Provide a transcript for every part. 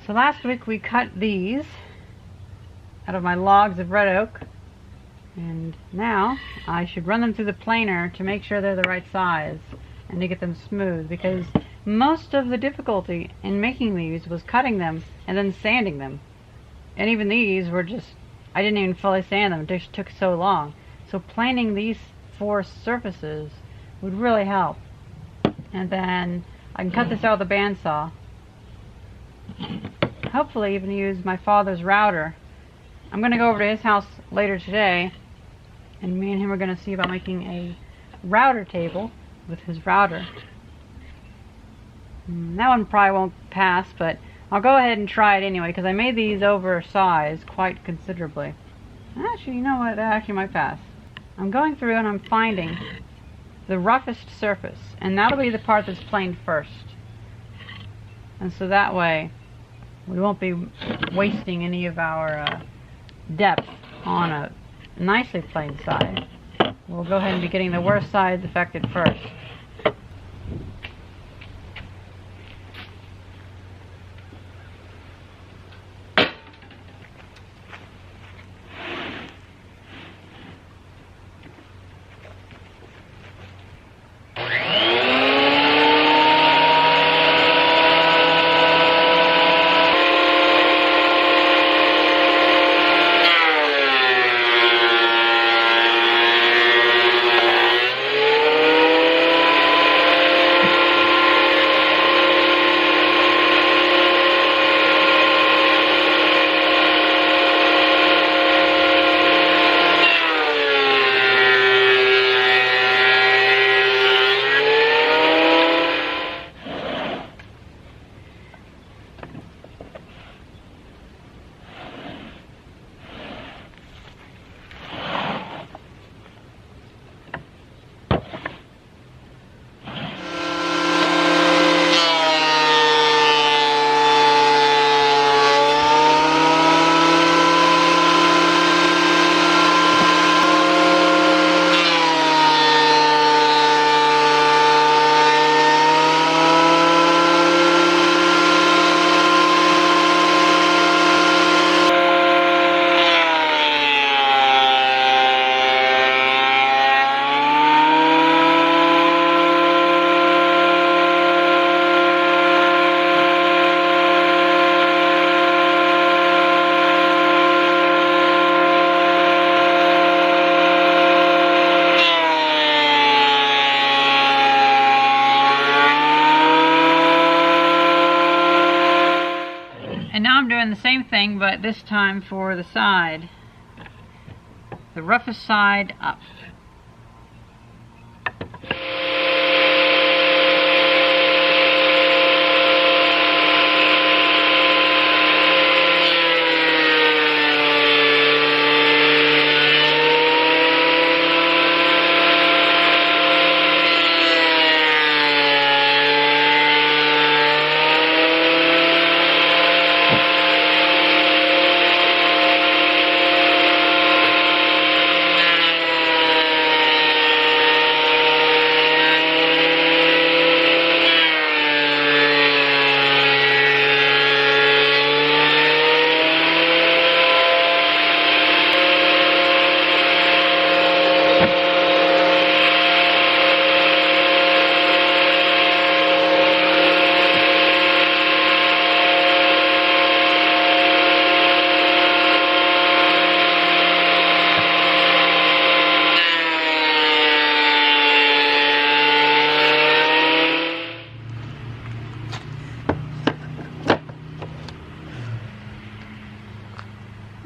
So last week we cut these out of my logs of red oak, and now I should run them through the planer to make sure they're the right size and to get them smooth, because most of the difficulty in making these was cutting them and then sanding them. And even these were just, I didn't even fully sand them, it just took so long. So planing these 4 surfaces would really help. And then I can cut this out with a bandsaw. Hopefully even use my father's router. I'm going to go over to his house later today, and me and him are going to see about making a router table with his router. That one probably won't pass, but I'll go ahead and try it anyway, because I made these oversized quite considerably. Actually, you know what? That actually might pass. I'm going through and I'm finding the roughest surface, and that'll be the part that's planed first. And so that way we won't be wasting any of our depth on a nicely planed side. We'll go ahead and be getting the worst sides affected first. And now I'm doing the same thing, but this time for the side. The roughest side up.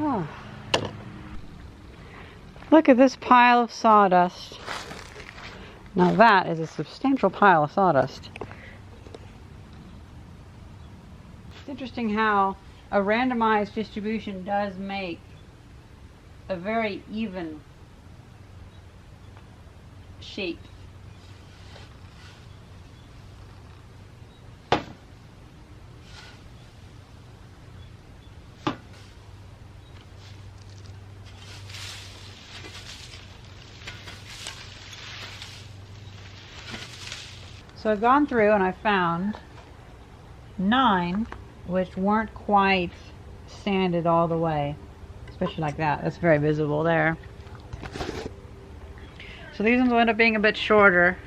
Oh. Look at this pile of sawdust. Now that is a substantial pile of sawdust. It's interesting how a randomized distribution does make a very even shape. So I've gone through and I found 9 which weren't quite sanded all the way, especially like that. That's very visible there. So these ones will end up being a bit shorter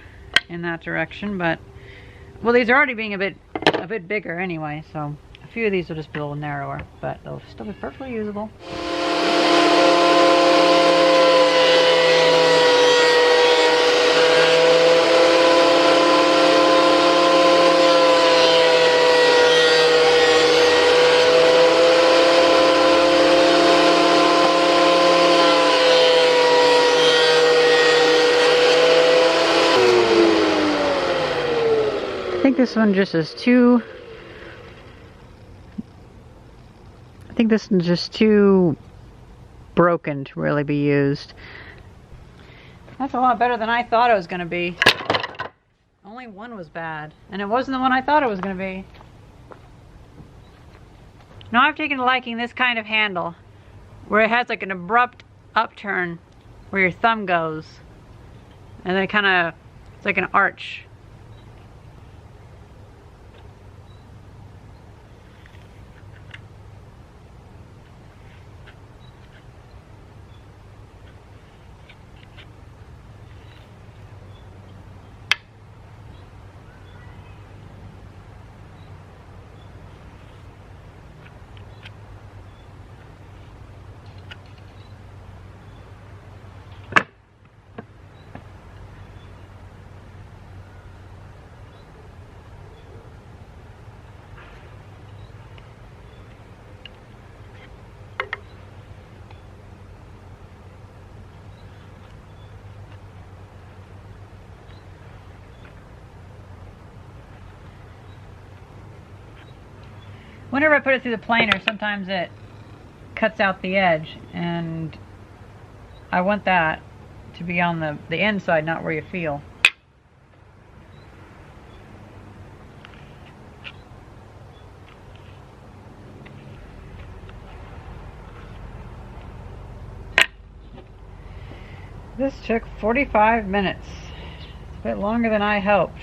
in that direction, but well, these are already being a bit bigger anyway, so a few of these will just be a little narrower, but they'll still be perfectly usable. I think this one just is too... I think this one's just too broken to really be used. That's a lot better than I thought it was going to be. Only one was bad, and it wasn't the one I thought it was going to be. Now I've taken a liking this kind of handle, where it has like an abrupt upturn where your thumb goes, and then it kind of, it's like an arch. Whenever I put it through the planer, sometimes it cuts out the edge, and I want that to be on the inside, not where you feel. This took 45 minutes. It's a bit longer than I hoped.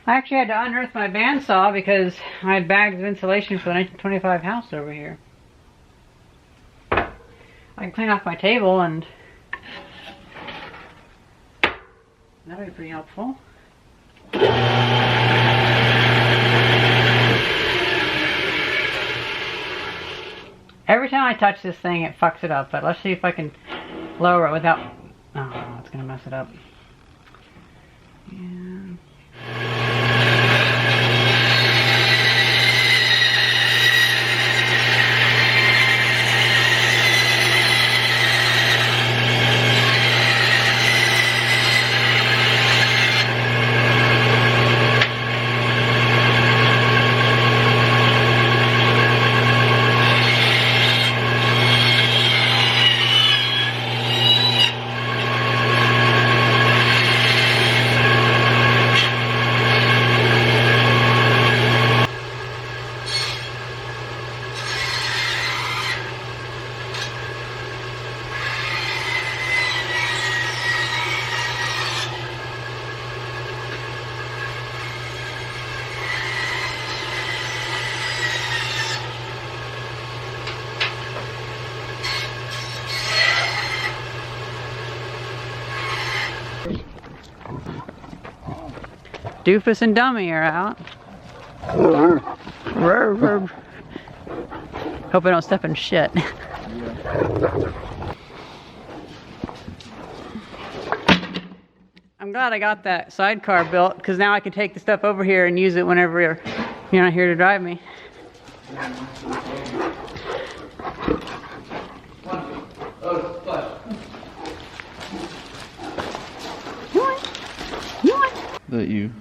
I actually had to unearth my bandsaw because I had bags of insulation for the 1925 house over here. I can clean off my table, and that'll be pretty helpful. Every time I touch this thing, it fucks it up, but let's see if I can lower it without... Oh, it's gonna mess it up. Yeah. Doofus and Dummy are out. Hope I don't step in shit. I'm glad I got that sidecar built, because now I can take the stuff over here and use it whenever you're not here to drive me. That you.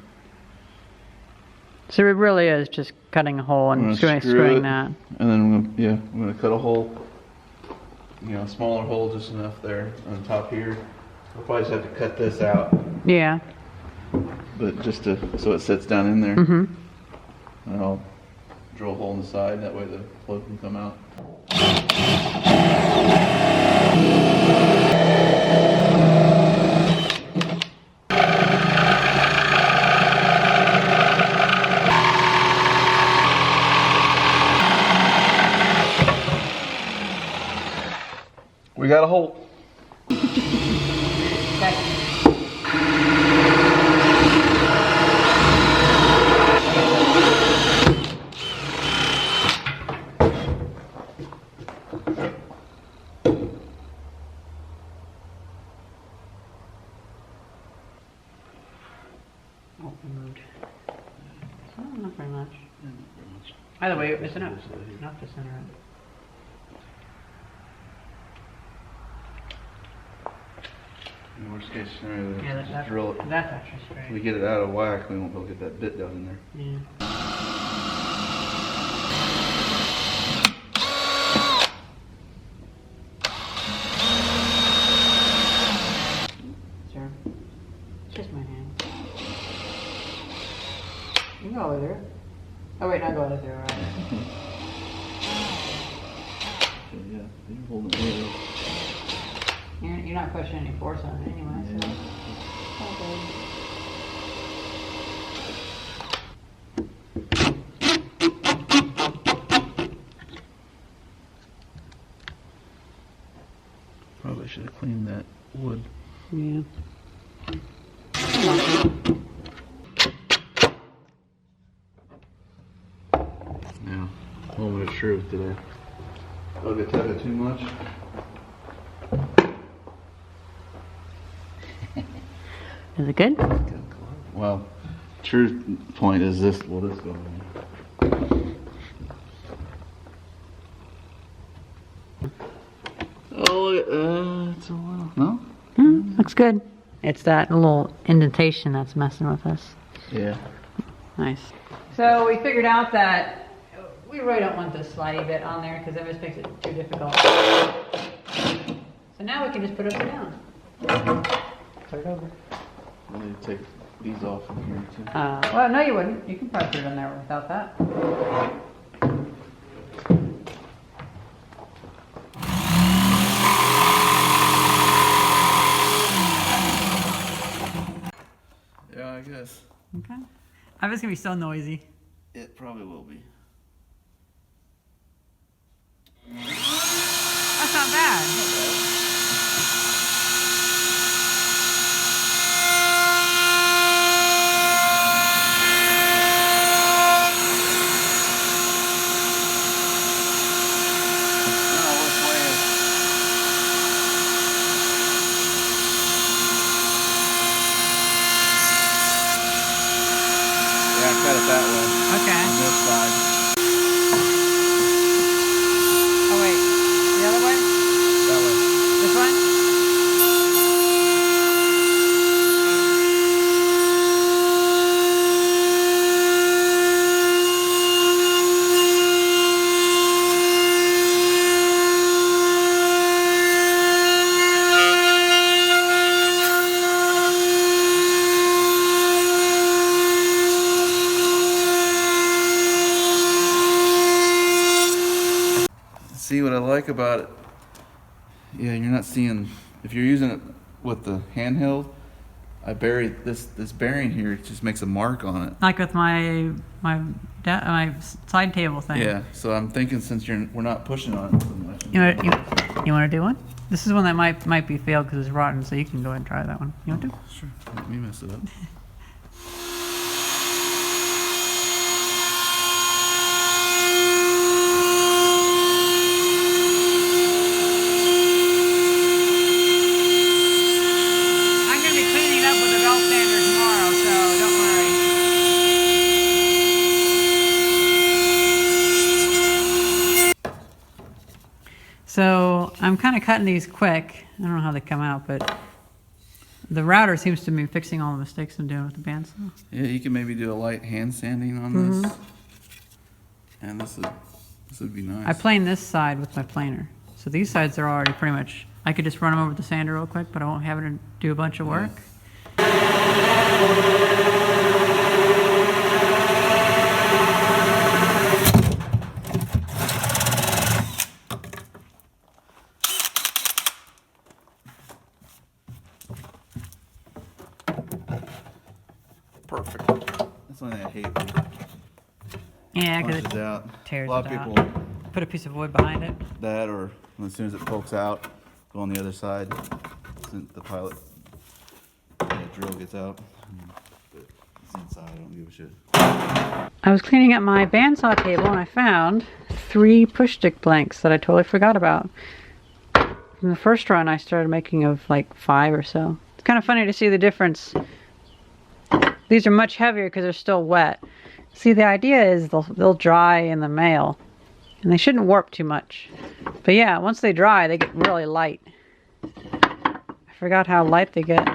So it really is just cutting a hole and screwing that. And then I'm gonna cut a hole. A smaller hole, just enough there on top here. I'll probably just have to cut this out. Yeah. But just so it sits down in there. Mm-hmm. And I'll drill a hole in the side, that way the plug can come out. got a hole. Oh, I moved. Not very much. Either way, it's enough. Enough to center it. In the worst case scenario, Yeah, just drill it. that's actually If straight. we get it out of whack, we won't be able to get that bit down in there. Yeah. Sure. It's just my hand. You can go over there. Oh wait, not go over there, right? Okay, yeah, you're holding it there. You're not pushing any force on it anyway, so. Okay. Probably should have cleaned that wood. Yeah. Yeah, moment of truth today. Dug a tug too much. Is it good? Well, truth point is this. Will this go in? Oh, look at it's a little. No? Looks good. It's that little indentation that's messing with us. Yeah. Nice. So we figured out that we really don't want this slidey bit on there because that just makes it too difficult. So now we can just put it upside down. Put it over. I need to take these off from here too. Well, no, you wouldn't. You can probably put it in there without that. Yeah, I guess. Okay. I bet it's gonna be so noisy. It probably will be. That's not bad. Cut it that way. Okay. On this side. Oh wait, the other way? That way. This one? See what I like about it? Yeah, you're not seeing, if you're using it with the handheld, I buried this bearing here, it just makes a mark on it. Like with my side table thing. Yeah, so I'm thinking since we're not pushing on it so much. You want to do one? This is one that might be failed because it's rotten, so you can go ahead and try that one. You want to? Sure, let me mess it up. I'm going to be cleaning it up with a belt sander tomorrow, so don't worry. So I'm kind of cutting these quick. I don't know how they come out, but the router seems to be fixing all the mistakes I'm doing with the bandsaw. Yeah, you can maybe do a light hand sanding on this. And this would be nice. I plane this side with my planer. So these sides are already pretty much, I could just run them over with the sander real quick, but I won't have it do a bunch of work. Perfect. That's the only thing I hate. Yeah, because Punches it out. tears A lot it of out. people Put a piece of wood behind it. that, or as soon as it pokes out, go on the other side since the pilot drill gets out. But it's inside, I don't give a shit. I was cleaning up my bandsaw table and I found 3 push stick blanks that I totally forgot about. From the first run I started making of like 5 or so. It's kind of funny to see the difference. These are much heavier because they're still wet. See, the idea is they'll dry in the mail. And they shouldn't warp too much. But yeah, once they dry, they get really light. I forgot how light they get.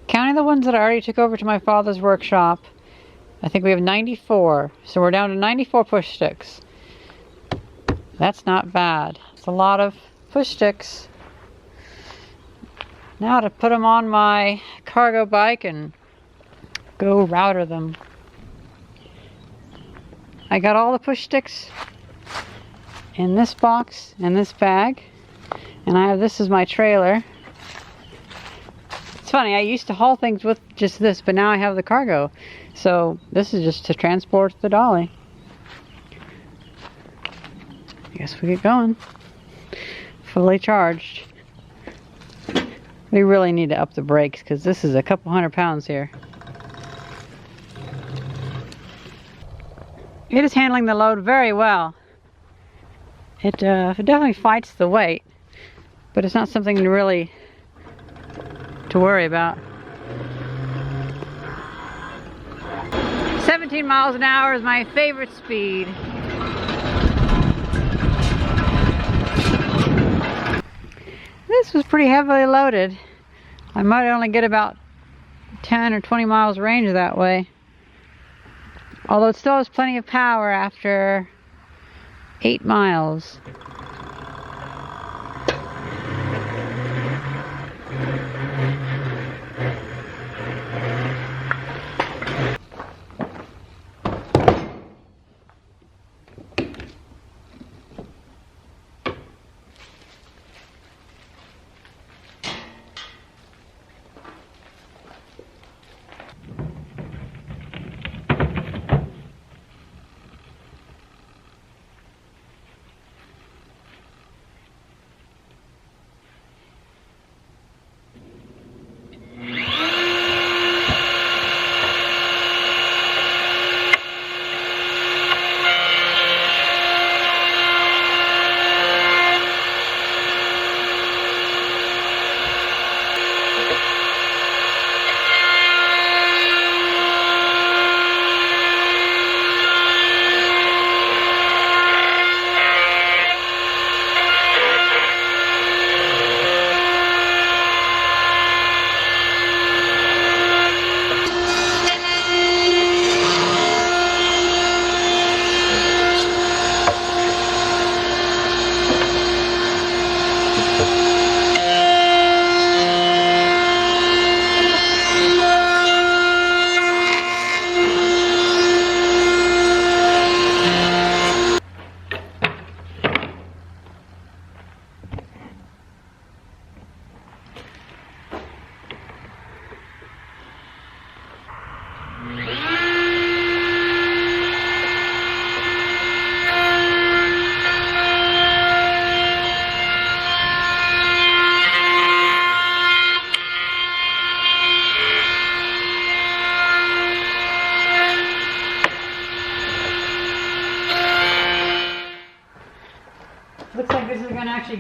Counting the ones that I already took over to my father's workshop, I think we have 94. So we're down to 94 push sticks. That's not bad. It's a lot of push sticks. Now to put them on my cargo bike and go router them. I got all the push sticks in this box and this bag. And I have this as my trailer. It's funny, I used to haul things with just this, but now I have the cargo. So this is just to transport the dolly. I guess we get going. Fully charged. We really need to up the brakes because this is a couple 100 pounds here. It is handling the load very well. It definitely fights the weight, but it's not something to worry about. 17 miles an hour is my favorite speed. This was pretty heavily loaded. I might only get about 10 or 20 miles range that way. Although it still has plenty of power after 8 miles.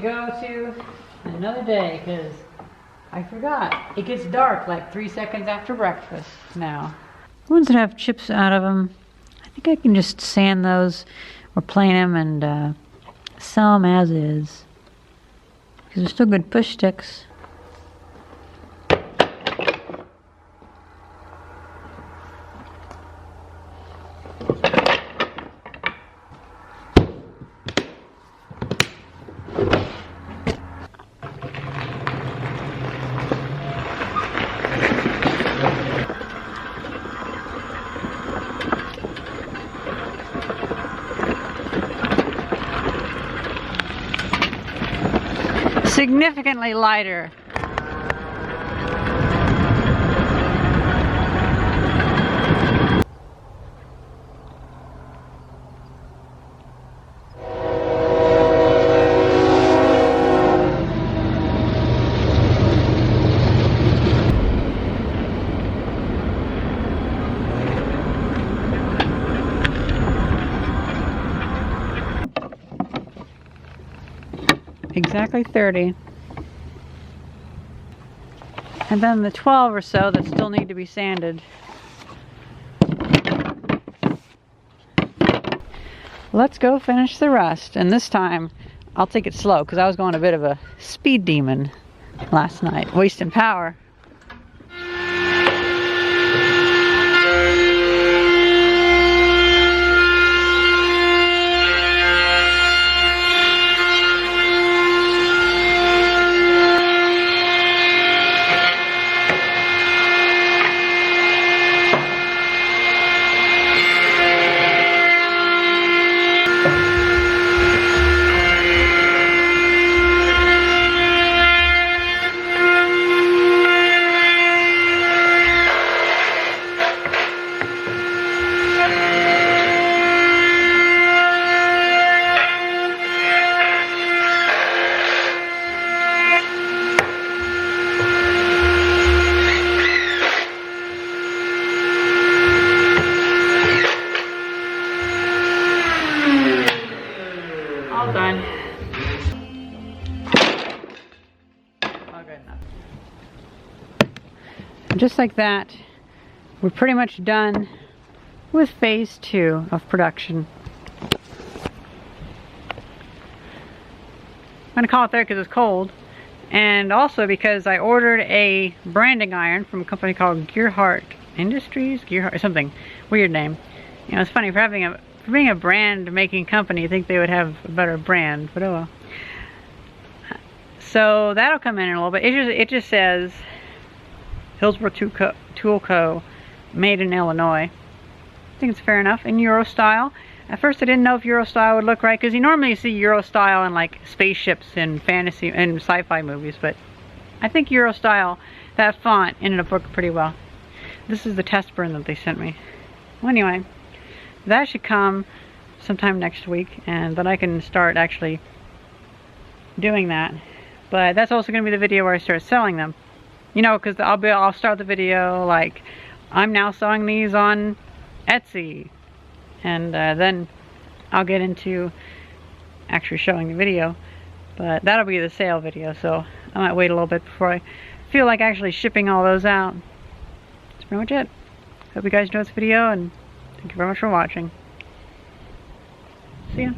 go to another day because I forgot. It gets dark like 3 seconds after breakfast now. The ones that have chips out of them, I think I can just sand those or plane them and sell them as is. Because they're still good push sticks. Significantly lighter. Exactly 30. And then the 12 or so that still need to be sanded. Let's go finish the rest. And this time, I'll take it slow because I was going a bit of a speed demon last night, wasting power. All done. All good enough. And just like that, we're pretty much done with phase 2 of production. I'm gonna call it there because it's cold, and also because I ordered a branding iron from a company called Gearhart Industries, Gearhart, something weird name. You know, it's funny for being a brand making company, you think they would have a better brand, but oh well. So that'll come in a little bit. It just says Hillsboro Tool Co. made in Illinois. I think it's fair enough. In Euro style. At first I didn't know if Euro style would look right, because you normally see Euro style in like spaceships and fantasy and sci-fi movies, but I think Euro style, that font ended up working pretty well. This is the test burn that they sent me. Well, anyway, that should come sometime next week, and then I can start actually doing that. But that's also going to be the video where I start selling them. You know, because I'll start the video like, I'm now selling these on Etsy, and then I'll get into actually showing the video. But that'll be the sale video, so I might wait a little bit before I feel like actually shipping all those out. That's pretty much it. Hope you guys enjoyed this video, and thank you very much for watching. See ya.